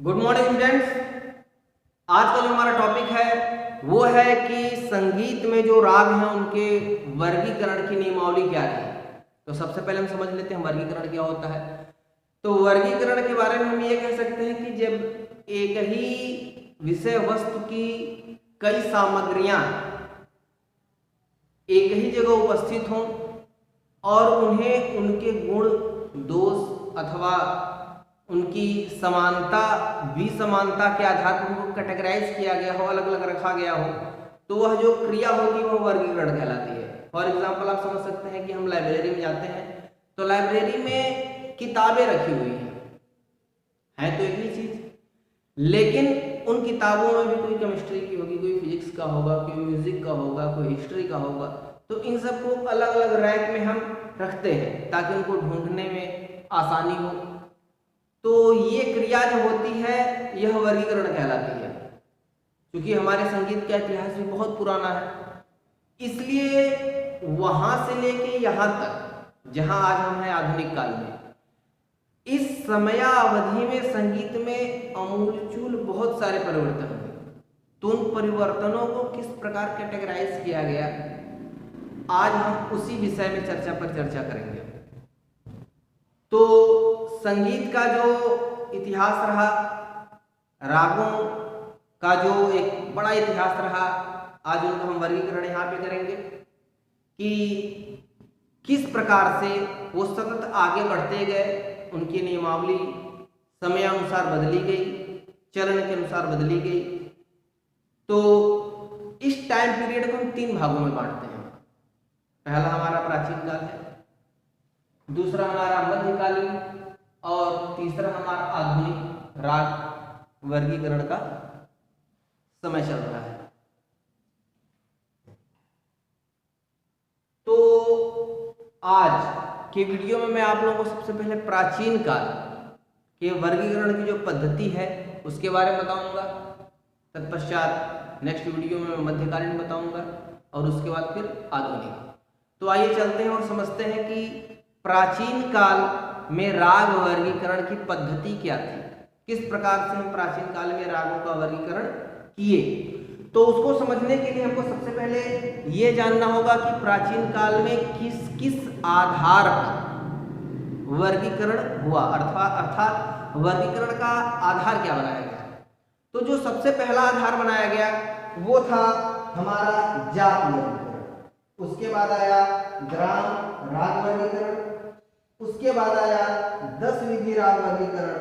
Good morning students. आज का जो हमारा टॉपिक है वो है कि संगीत में जो राग हैं उनके वर्गीकरण की नियमावली क्या है। तो सबसे पहले हम समझ लेते हैं वर्गीकरण क्या होता है। तो वर्गीकरण के बारे में हम ये कह सकते हैं कि जब एक ही विषय वस्तु की कई सामग्रियां एक ही जगह उपस्थित हों और उन्हें उनके गुण, दोष अथवा उनकी समानता, विसमानता के आधार पर उनको कैटेगराइज किया गया हो, अलग अलग रखा गया हो, तो वह जो क्रिया होती है वह वर्गीकरण कहलाती है। फॉर एग्जाम्पल आप समझ सकते हैं कि हम लाइब्रेरी में जाते हैं तो लाइब्रेरी में किताबें रखी हुई हैं, तो एक ही चीज, लेकिन उन किताबों में भी कोई केमिस्ट्री की होगी, कोई फिजिक्स का होगा, कोई म्यूजिक का होगा, कोई हिस्ट्री का होगा। तो इन सबको अलग अलग रैंक में हम रखते हैं ताकि उनको ढूंढने में आसानी हो। तो ये क्रिया जो होती है यह वर्गीकरण कहलाती है। क्योंकि हमारे संगीत का इतिहास भी बहुत पुराना है, इसलिए वहां से लेके यहाँ तक जहां आज हम हैं आधुनिक काल में, इस समयावधि में संगीत में अमूलचूल बहुत सारे परिवर्तन हुए। तो उन परिवर्तनों को किस प्रकार कैटेगराइज किया गया, आज हम उसी विषय में चर्चा करेंगे। तो संगीत का जो इतिहास रहा, रागों का जो एक बड़ा इतिहास रहा, आज उनका हम वर्गीकरण यहाँ पे करेंगे कि किस प्रकार से वो सतत आगे बढ़ते गए, उनकी नियमावली समयानुसार बदली गई, चलन के अनुसार बदली गई। तो इस टाइम पीरियड को हम 3 भागों में बांटते हैं। पहला हमारा प्राचीन काल है, दूसरा हमारा मध्यकालीन और तीसरा हमारा आधुनिक राग वर्गीकरण का समय चल रहा है। तो आज के वीडियो में मैं आप लोगों को सबसे पहले प्राचीन काल के वर्गीकरण की जो पद्धति है उसके बारे में बताऊंगा। तत्पश्चात नेक्स्ट वीडियो में मैं मध्यकालीन बताऊंगा और उसके बाद फिर आधुनिक। तो आइए चलते हैं और समझते हैं कि प्राचीन काल में राग वर्गीकरण की पद्धति क्या थी, किस प्रकार से हम प्राचीन काल में रागों का वर्गीकरण किए। तो उसको समझने के लिए हमको सबसे पहले ये जानना होगा कि प्राचीन काल में किस किस आधार पर वर्गीकरण हुआ, अर्थात वर्गीकरण का आधार क्या बनाया गया। तो जो सबसे पहला आधार बनाया गया वो था हमारा जात वर्गीकरण, उसके बाद आया ग्राम राग वर्गीकरण, उसके बाद आया 10 विधि राग वर्गीकरण,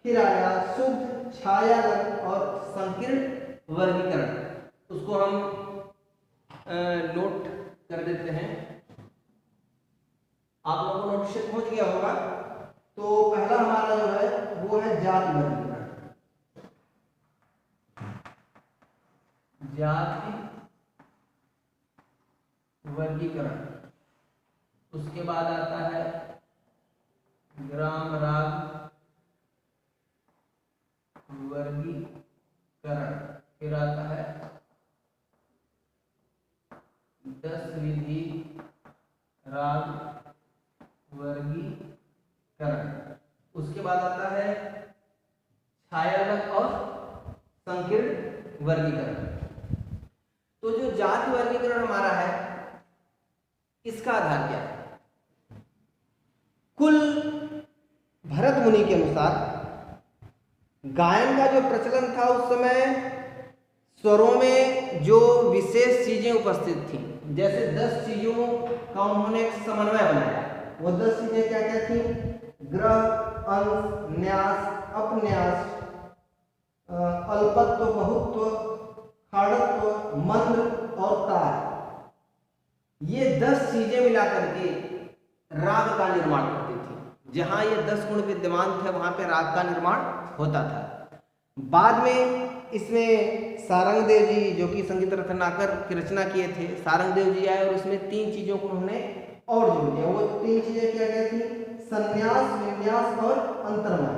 फिर आया शुद्ध, छायागत और संकीर्ण वर्गीकरण। उसको हम नोट कर देते हैं, आप लोगों को नोट से पहुंच गया होगा। तो पहला हमारा जो है वो है जाति वर्गीकरण, जाति वर्गीकरण। उसके बाद आता है ग्राम राग वर्गीकरण, फिर आता है 10 विधि राग वर्गीकरण, उसके बाद आता है छायागत और संकीर्ण वर्गीकरण। तो जो जाति वर्गीकरण हमारा है इसका आधार क्या है। कुल भरत मुनि के अनुसार गायन का जो प्रचलन था उस समय स्वरों में जो विशेष चीजें उपस्थित थी, जैसे 10 चीजों का उन्होंने एक समन्वय बनाया। वो 10 चीजें क्या क्या थी? ग्रह, अंश, न्यास, अपन्यास, अल्पत्व, बहुत्व, खाड़त्व, मंद और तार। ये 10 चीजें मिलाकर के राग का निर्माण करती थी। जहां ये 10 गुण विद्यमान थे वहां पे राग का निर्माण होता था। बाद में इसमें सारंग देव जी जो कि संगीत रत्नाकर की रचना किए थे, सारंग देव जी आए और उसमें 3 चीजों को उन्होंने और जोड़ दिया। वो 3 चीजें क्या क्या थी? संन्यास, विन्यास और अंतर्मान।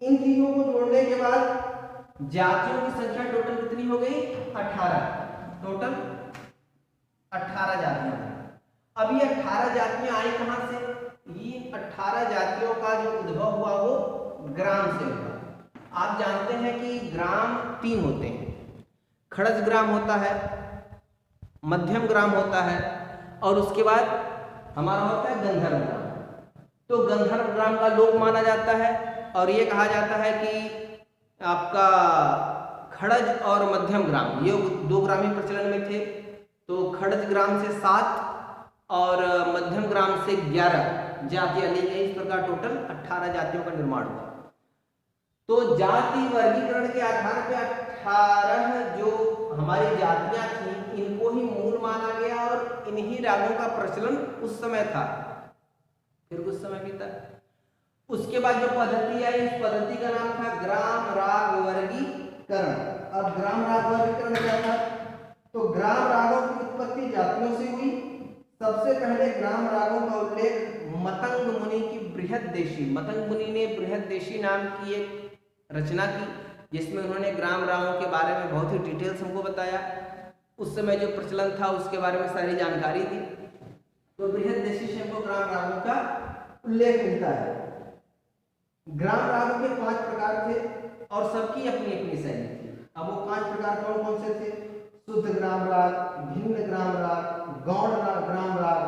इन तीनों को जोड़ने के बाद जातियों की संख्या टोटल कितनी हो गई? 18। टोटल 18 जातियां। अब ये 18 जातियां आई कहां से? ये 18 जातियों का जो उद्भव हुआ वो ग्राम से हुआ। आप जानते हैं कि ग्राम 3 होते हैं। खड़ज ग्राम होता है, मध्यम ग्राम होता है और उसके बाद हमारा होता है गंधर्व ग्राम। तो गंधर्व ग्राम का लोप माना जाता है और ये कहा जाता है कि आपका खड़ज और मध्यम ग्राम ये 2 ग्राम ही प्रचलन में थे। तो खड़ज ग्राम से 7 और मध्यम ग्राम से 11 जातियां ली गई। इस प्रकार टोटल 18 जातियों का निर्माण हुआ। तो जाति वर्गीकरण के आधार पर 18 जो हमारी जातियां थी इनको ही मूल माना गया और इन्हीं रागों का प्रचलन उस समय था। फिर कुछ समय बीता, उसके बाद जो पद्धति आई उस पद्धति का नाम था ग्राम राग वर्गीकरण। अब ग्राम राग वर्गीकरण क्या था? तो ग्राम रागों की उत्पत्ति जातियों से हुई। सबसे पहले ग्राम रागों का उल्लेख मतंग मुनि की बृहददेशी, मतंग मुनि ने बृहददेशी नाम की एक रचना की जिसमें उन्होंने ग्राम रागों के बारे में बहुत ही डिटेल्स हमको बताया। उस समय जो प्रचलन था उसके बारे में सारी जानकारी दी। तो बृहददेशी से हमको ग्राम रागों का उल्लेख मिलता है। ग्राम रागों के 5 प्रकार थे और सबकी अपनी अपनी शैली थी। अब वो 5 प्रकार कौन कौन से थे? शुद्ध ग्राम राग, भिन्न ग्राम राग, गौड़ ग्राम राग,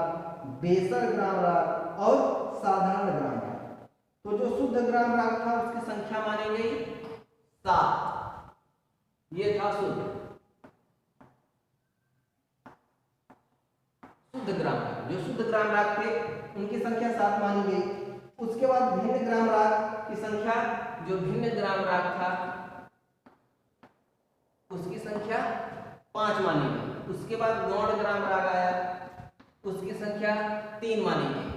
बेसर ग्राम राग और साधारण ग्राम राग। तो जो शुद्ध ग्राम राग था उसकी संख्या मानी गई 7। ये था शुद्ध ग्राम राग। जो शुद्ध ग्राम राग थे उनकी संख्या 7 मानी गई। उसके बाद भिन्न ग्राम राग की संख्या, जो भिन्न ग्राम राग था उसकी संख्या 5 मानी गई। उसके बाद गौड़ ग्राम राग आया, उसकी संख्या 3 मानी गई।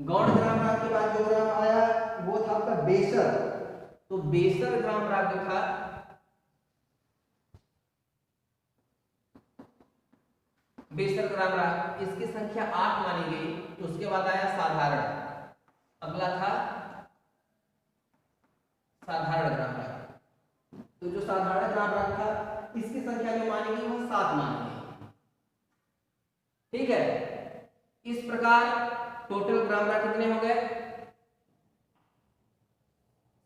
गौड़ ग्राम राग के बाद जो ग्राम आया वो था आपका बेसर। तो बेसर ग्राम राग था, बेसर ग्राम राग, इसकी संख्या 8 मानी गई। उसके बाद आया साधारण, अगला था साधारण ग्राम राग। तो जो साधारण ग्राम राग था इसकी संख्या जो मानी गई वो 7 मानी गई। ठीक है, इस प्रकार टोटल ग्राम राग कितने हो गए?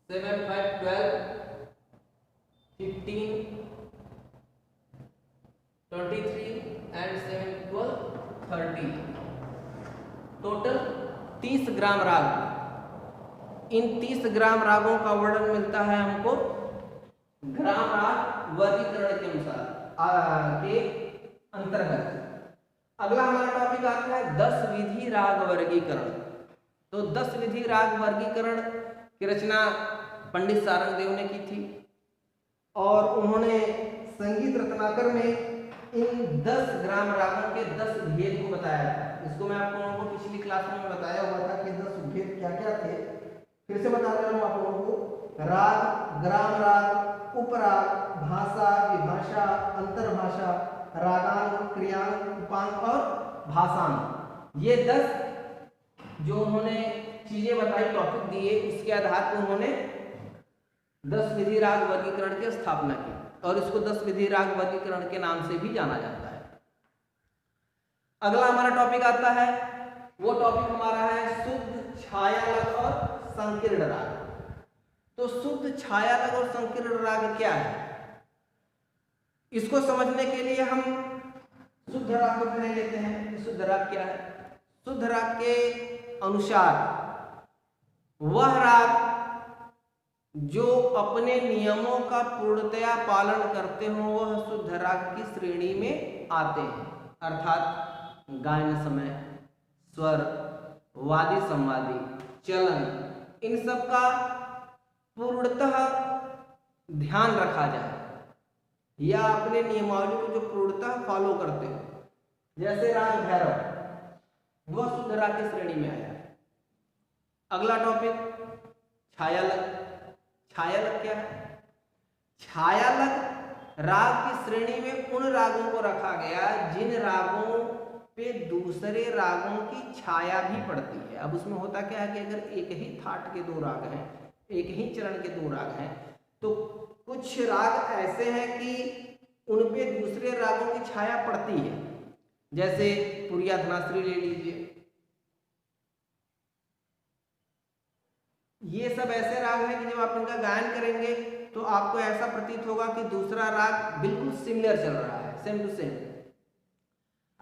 7, 5, 12, 15, 23 एंड 7 इक्वल 30। टोटल 30 ग्राम राग। इन 30 ग्राम रागों का वर्णन मिलता है हमको ग्राम राग वर्गीकरण के अनुसार के अंतर्गत। अगला हमारा टॉपिक आता है 10 विधि राग वर्गीकरण। तो 10 विधि राग वर्गीकरण की रचना पंडित सारंग देव ने की थी और उन्होंने संगीत रत्नाकर में इन 10 ग्राम रागों के 10 भेद को बताया था। इसको मैं आप लोगों को पिछली क्लास में बताया हुआ था कि 10 भेद क्या क्या थे। फिर से बता रहा हूँ आप लोगों को। राग, ग्राम राग, उपराग, भाषा, विभाषा, अंतर्भाषा, रागांग, क्रियांग, उपांग और भाषांग। ये 10 जो उन्होंने चीजें बताई, टॉपिक दिए, उसके आधार पर उन्होंने 10 विधि राग वर्गीकरण की स्थापना की और इसको 10 विधि राग वर्गीकरण के नाम से भी जाना जाता है। अगला हमारा टॉपिक आता है, वो टॉपिक हमारा है शुद्ध, छायालग और संकीर्ण राग। तो शुद्ध, छायालग और संकीर्ण राग क्या है? इसको समझने के लिए हम शुद्ध राग को पहले लेते हैं। शुद्ध राग क्या है? शुद्ध राग के अनुसार वह राग जो अपने नियमों का पूर्णतया पालन करते हो वह शुद्ध राग की श्रेणी में आते हैं। अर्थात गायन समय, स्वर, वादी संवादी, चलन, इन सब का पूर्णतः ध्यान रखा जाए या अपने नियमावली को जो पूर्णतः फॉलो करते हो। जैसे राग भैरव, वह शुद्ध राग की श्रेणी में आया। अगला टॉपिक छायालग। छायालग क्या है? छायालग राग की श्रेणी में उन रागों को रखा गया जिन रागों पे दूसरे रागों की छाया भी पड़ती है। अब उसमें होता क्या है कि अगर एक ही थाट के 2 राग हैं, एक ही चरण के 2 राग हैं, तो कुछ राग ऐसे हैं कि उन पे दूसरे रागों की छाया पड़ती है। जैसे पुरिया धनाश्री ले लीजिए, ये सब ऐसे राग हैं कि जब आप इनका गायन करेंगे तो आपको ऐसा प्रतीत होगा कि दूसरा राग बिल्कुल सिमिलर चल रहा है, सेम टू सेम।